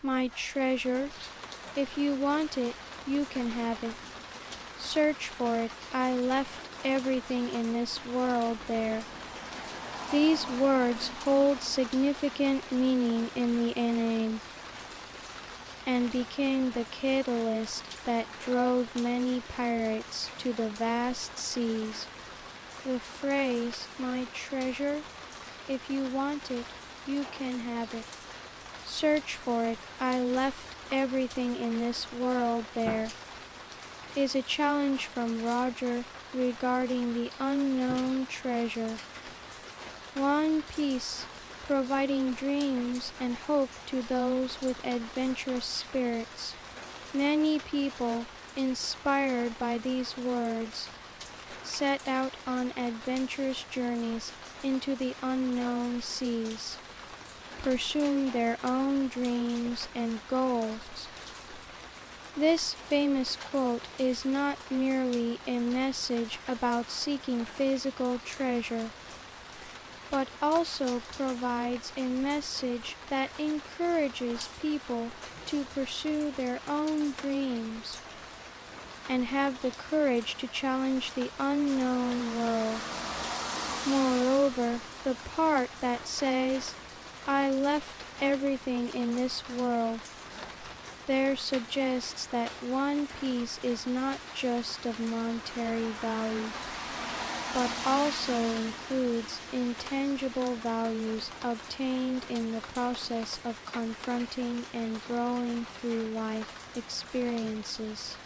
My treasure, if you want it, you can have it. Search for it. I left everything in this world there. These words hold significant meaning in the Ename and became the catalyst that drove many pirates to the vast seas. The phrase, my treasure, if you want it, you can have it. Search for it. I left everything in this world there, is a challenge from Roger regarding the unknown treasure. OnePiece, providing dreams and hope to those with adventurous spirits. Many people, inspired by these words, set out on adventurous journeys into the unknown seas, pursuing their own dreams and goals. This famous quote is not merely a message about seeking physical treasure, but also provides a message that encourages people to pursue their own dreams and have the courage to challenge the unknown world. Moreover, the part that says, I left everything in this world, there suggests that OnePiece is not just of monetary value, but also includes intangible values obtained in the process of confronting and growing through life experiences,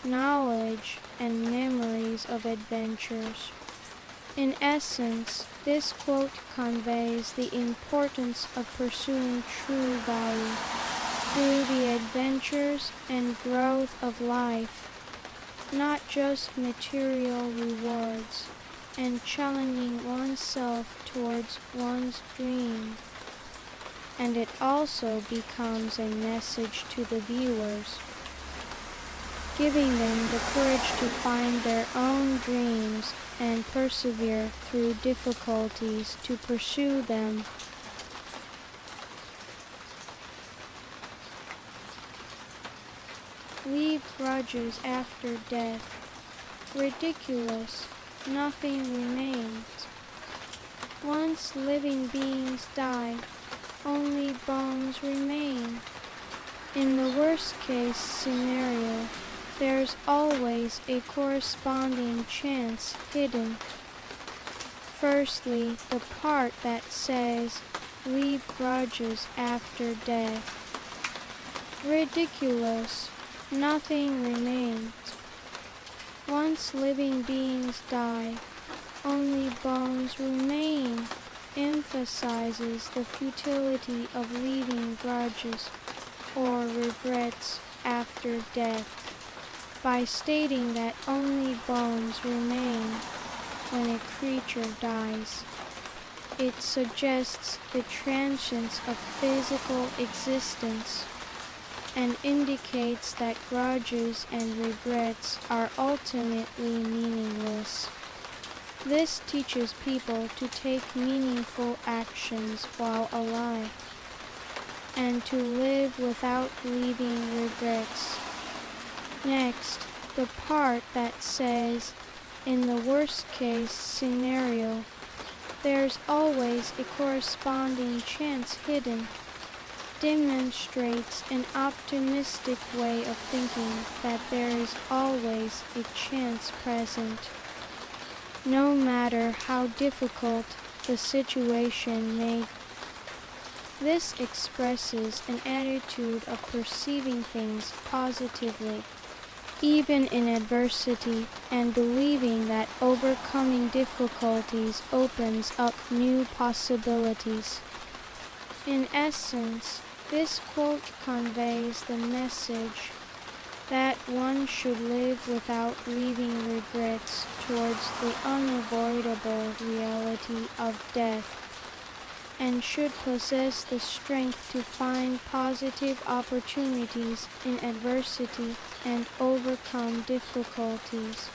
knowledge, and memories of adventures. In essence, this quote conveys the importance of pursuing true value through the adventures and growth of life, not just material rewards, and challenging oneself towards one's dream. And it also becomes a message to the viewers, giving them the courage to find their own dreams and persevere through difficulties to pursue them. Leave grudges after death. Ridiculous. Nothing remains. Once living beings die, only bones remain. In the worst case scenario, there's always a corresponding chance hidden. Firstly, the part that says, leave grudges after death. Ridiculous. Nothing remains. Once living beings die, only bones remain, emphasizes the futility of leaving grudges or regrets after death by stating that only bones remain when a creature dies. It suggests the transience of physical existence and indicates that grudges and regrets are ultimately meaningless. This teaches people to take meaningful actions while alive and to live without leaving regrets. Next, the part that says, in the worst case scenario, there's always a corresponding chance hidden, demonstrates an optimistic way of thinking that there is always a chance present, no matter how difficult the situation may be. This expresses an attitude of perceiving things positively, even in adversity, and believing that overcoming difficulties opens up new possibilities. In essence, this quote conveys the message that one should live without leaving regrets towards the unavoidable reality of death, and should possess the strength to find positive opportunities in adversity and overcome difficulties.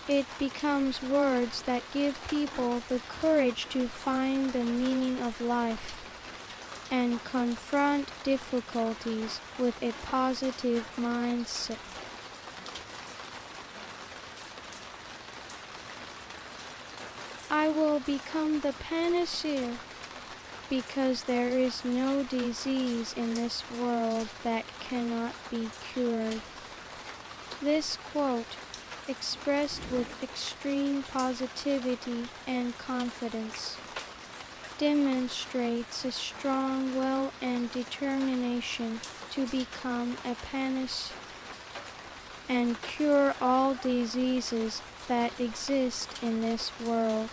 It becomes words that give people the courage to find the meaning of life and confront difficulties with a positive mindset. I will become the panacea because there is no disease in this world that cannot be cured. This quote, expressed with extreme positivity and confidence, demonstrates a strong will and determination to become a panacea and cure all diseases that exist in this world.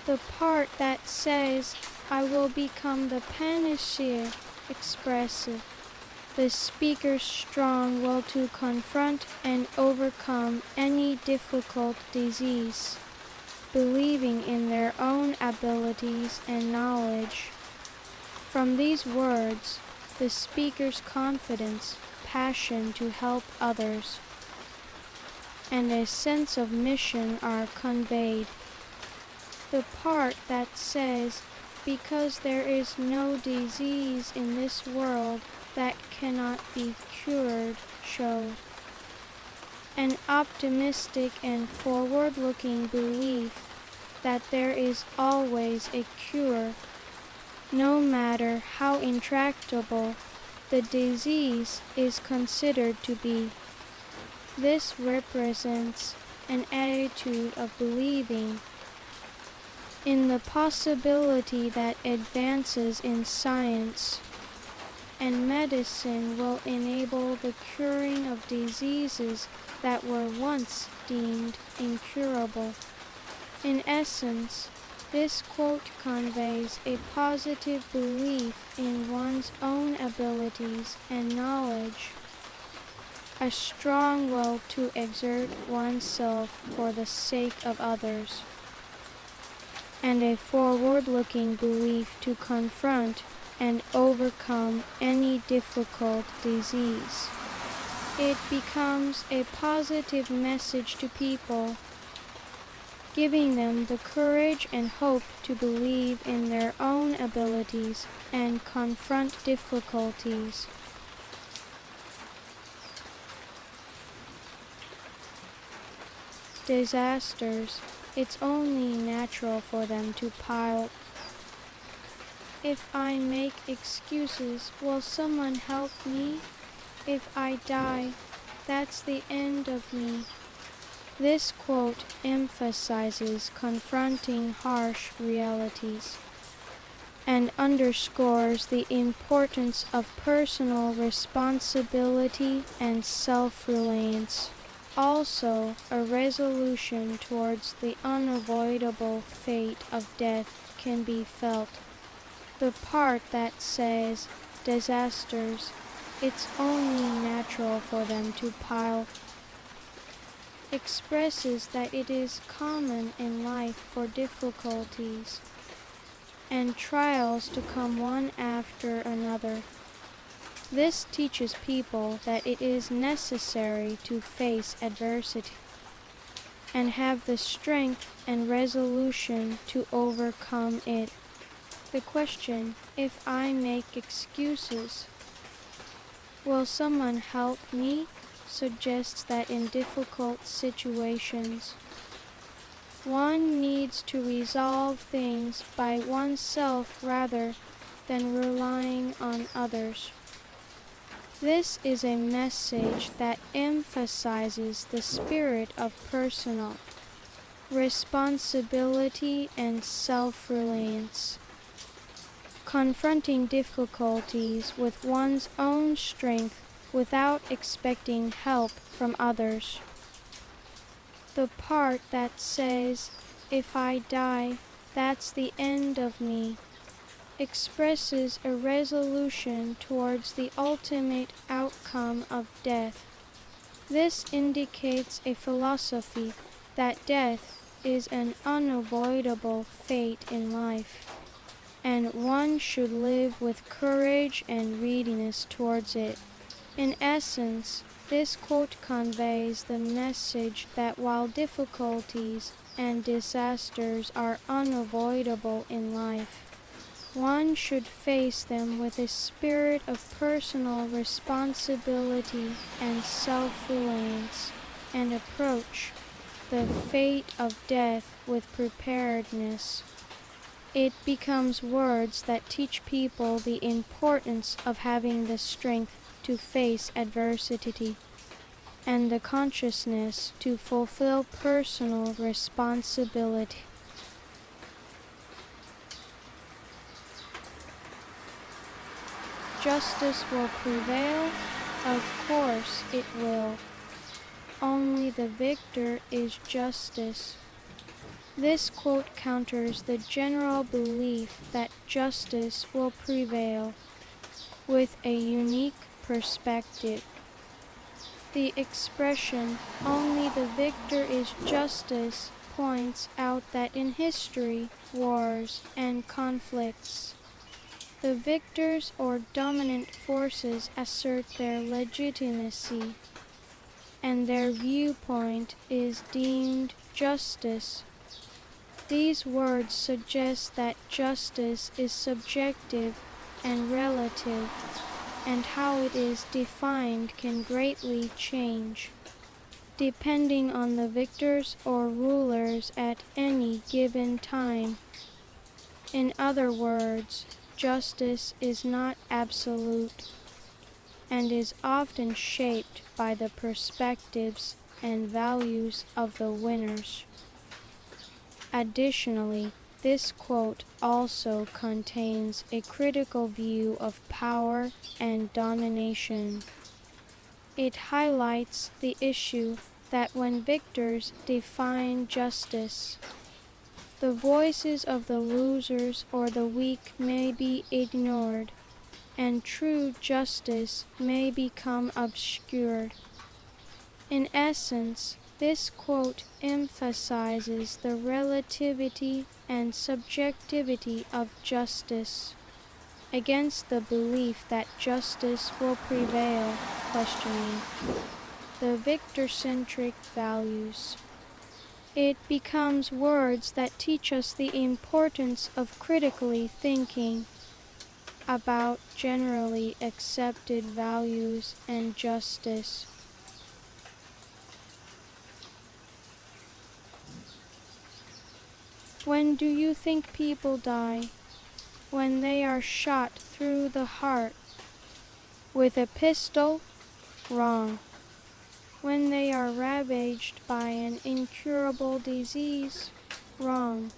The part that says, I will become the panacea, expresses the speaker's strong will to confront and overcome any difficult disease, believing in their own abilities and knowledge. From these words, the speaker's confidence, passion to help others, and a sense of mission are conveyed. The part that says, because there is no disease in this world that cannot be cured, shows an optimistic and forward-looking belief that there is always a cure, no matter how intractable the disease is considered to be. This represents an attitude of believing in the possibility that advances in science and medicine will enable the curing of diseases that were once deemed incurable. In essence, this quote conveys a positive belief in one's own abilities and knowledge, a strong will to exert oneself for the sake of others, and a forward-looking belief to confront and overcome any difficult disease. It becomes a positive message to people, giving them the courage and hope to believe in their own abilities and confront difficulties. Disasters, it's only natural for them to pile. If I make excuses, will someone help me? If I die, that's the end of me. This quote emphasizes confronting harsh realities and underscores the importance of personal responsibility and self-reliance. Also, a resolution towards the unavoidable fate of death can be felt. The part that says, disasters, it's only natural for them to pile, expresses that it is common in life for difficulties and trials to come one after another. This teaches people that it is necessary to face adversity and have the strength and resolution to overcome it. The question, if I make excuses, will someone help me, suggests that in difficult situations, one needs to resolve things by oneself rather than relying on others. This is a message that emphasizes the spirit of personal responsibility and self-reliance, confronting difficulties with one's own strength without expecting help from others. The part that says, if I die, that's the end of me, expresses a resolution towards the ultimate outcome of death. This indicates a philosophy that death is an unavoidable fate in life, and one should live with courage and readiness towards it. In essence, this quote conveys the message that while difficulties and disasters are unavoidable in life, one should face them with a spirit of personal responsibility and self-reliance, and approach the fate of death with preparedness. It becomes words that teach people the importance of having the strength to face adversity and the consciousness to fulfill personal responsibility. Justice will prevail? Of course it will. Only the victor is justice. This quote counters the general belief that justice will prevail with a unique perspective. The expression, "only the victor is justice," points out that in history, wars, and conflicts, the victors or dominant forces assert their legitimacy, and their viewpoint is deemed justice. These words suggest that justice is subjective and relative, and how it is defined can greatly change, depending on the victors or rulers at any given time. In other words, justice is not absolute, and is often shaped by the perspectives and values of the winners. Additionally, this quote also contains a critical view of power and domination. It highlights the issue that when victors define justice, the voices of the losers or the weak may be ignored, and true justice may become obscured. In essence, this quote emphasizes the relativity and subjectivity of justice against the belief that justice will prevail, questioning the victor-centric values. It becomes words that teach us the importance of critically thinking about generally accepted values and justice. When do you think people die? When they are shot through the heart with a pistol? Wrong. When they are ravaged by an incurable disease? Wrong.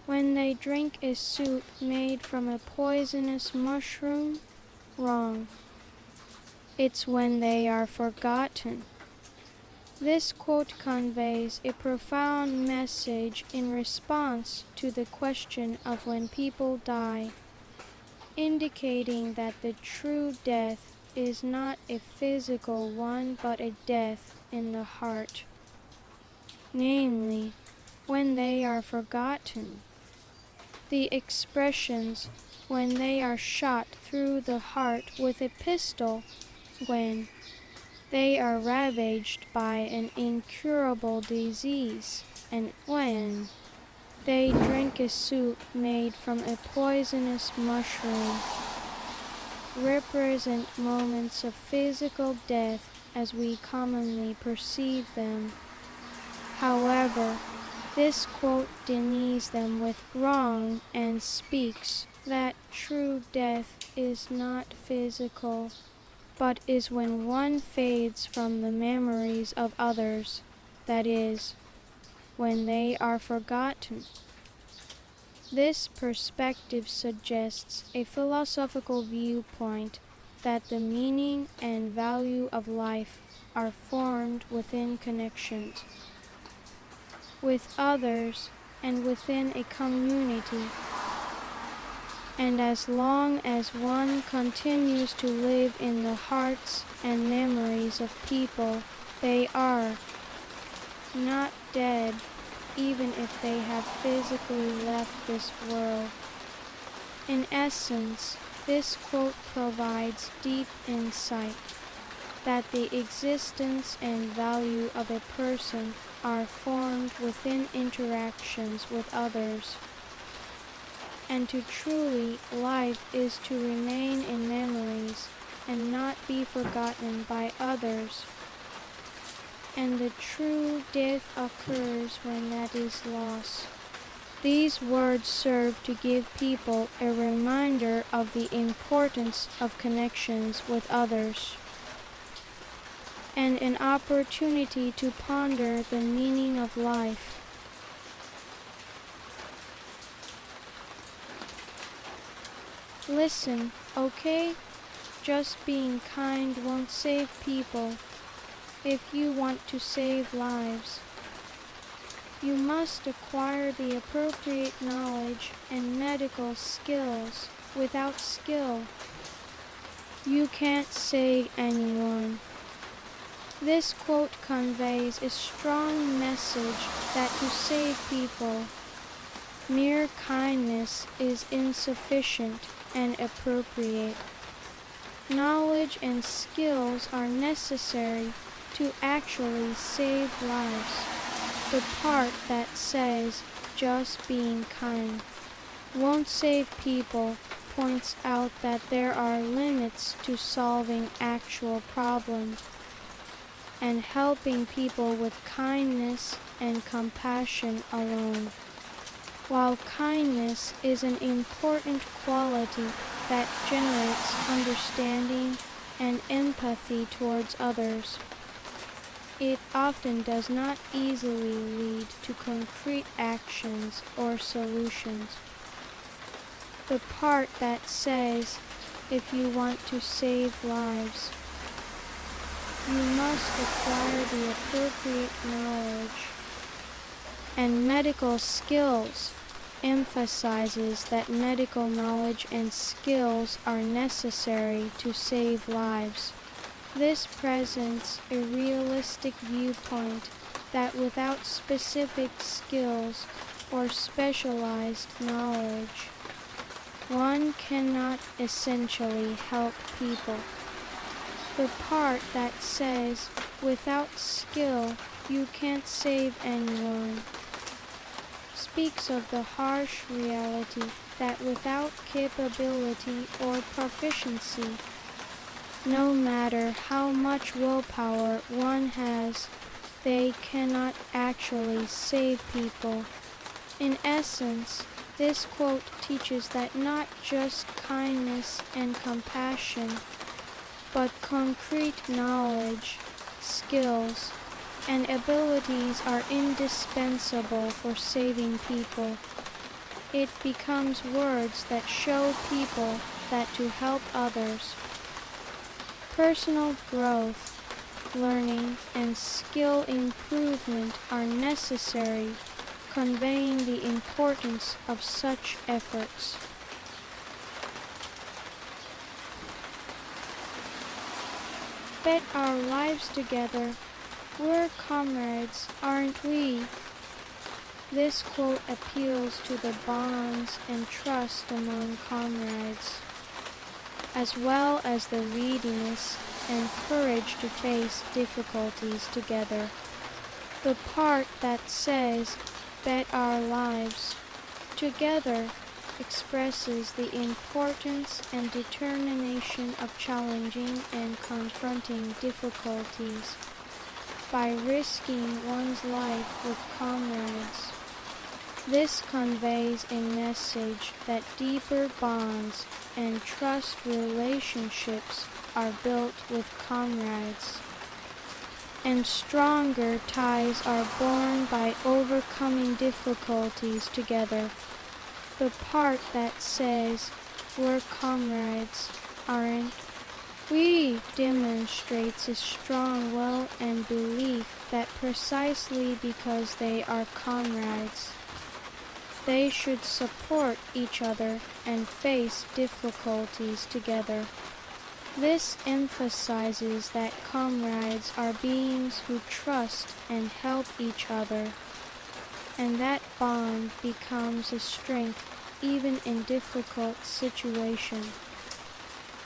When they drink a soup made from a poisonous mushroom? Wrong. It's when they are forgotten. This quote conveys a profound message in response to the question of when people die, indicating that the true death is not a physical one but a death in the heart, namely, when they are forgotten. The expressions, "when they are shot through the heart with a pistol," "when they are ravaged by an incurable disease," and "when they drink a soup made from a poisonous mushroom," represent moments of physical death as we commonly perceive them. However, this quote denies them with "wrong" and speaks that true death is not physical, but is when one fades from the memories of others, that is, when they are forgotten. This perspective suggests a philosophical viewpoint that the meaning and value of life are formed within connections with others and within a community. And as long as one continues to live in the hearts and memories of people, they are not dead, even if they have physically left this world. In essence, this quote provides deep insight that the existence and value of a person are formed within interactions with others. and to truly life is to remain in memories and not be forgotten by others. And the true death occurs when that is lost. These words serve to give people a reminder of the importance of connections with others, and an opportunity to ponder the meaning of life. Listen, okay? Just being kind won't save people. If you want to save lives, you must acquire the appropriate knowledge and medical skills. Without skill, you can't save anyone. This quote conveys a strong message that to save people, mere kindness is insufficient and appropriate. Knowledge and skills are necessary to actually save lives. The part that says just being kind won't save people points out that there are limits to solving actual problems and helping people with kindness and compassion alone. While kindness is an important quality that generates understanding and empathy towards others, it often does not easily lead to concrete actions or solutions. The part that says, if you want to save lives, you must acquire the appropriate knowledge and medical skills, emphasizes that medical knowledge and skills are necessary to save lives. This presents a realistic viewpoint that without specific skills or specialized knowledge, one cannot essentially help people. The part that says, without skill, you can't save anyone, speaks of the harsh reality that without capability or proficiency, no matter how much willpower one has, they cannot actually save people. In essence, this quote teaches that not just kindness and compassion, but concrete knowledge, skills, and abilities are indispensable for saving people. It becomes words that show people that to help others, personal growth, learning, and skill improvement are necessary, conveying the importance of such efforts. Bet our lives together. We're comrades, aren't we? This quote appeals to the bonds and trust among comrades, as well as the readiness and courage to face difficulties together. The part that says, bet our lives together expresses the importance and determination of challenging and confronting difficulties by risking one's life with comrades. This conveys a message that deeper bonds and trust relationships are built with comrades, and stronger ties are born by overcoming difficulties together. The part that says, we're comrades, aren't we, demonstrates a strong will and belief that precisely because they are comrades, they should support each other and face difficulties together. This emphasizes that comrades are beings who trust and help each other, and that bond becomes a strength even in difficult situations.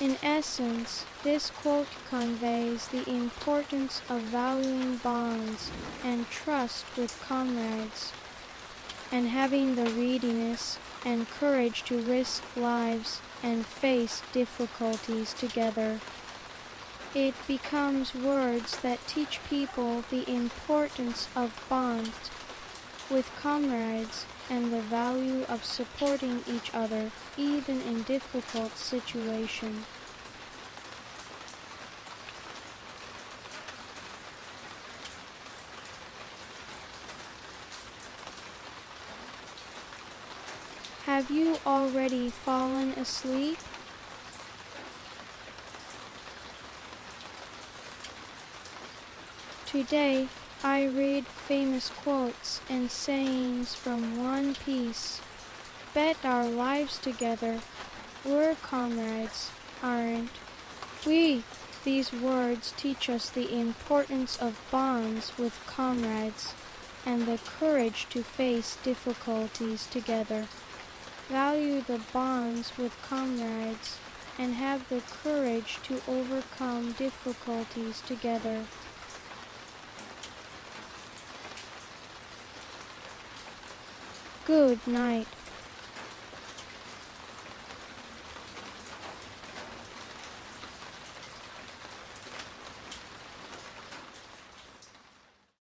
In essence, this quote conveys the importance of valuing bonds and trust with comrades, and having the readiness and courage to risk lives and face difficulties together. It becomes words that teach people the importance of bonds with comrades and the value of supporting each other even in difficult situations. Have you already fallen asleep? Today, I read famous quotes and sayings from One Piece. Bet our lives together. We're comrades, aren't we? These words teach us the importance of bonds with comrades and the courage to face difficulties together. Value the bonds with comrades and have the courage to overcome difficulties together. Good night.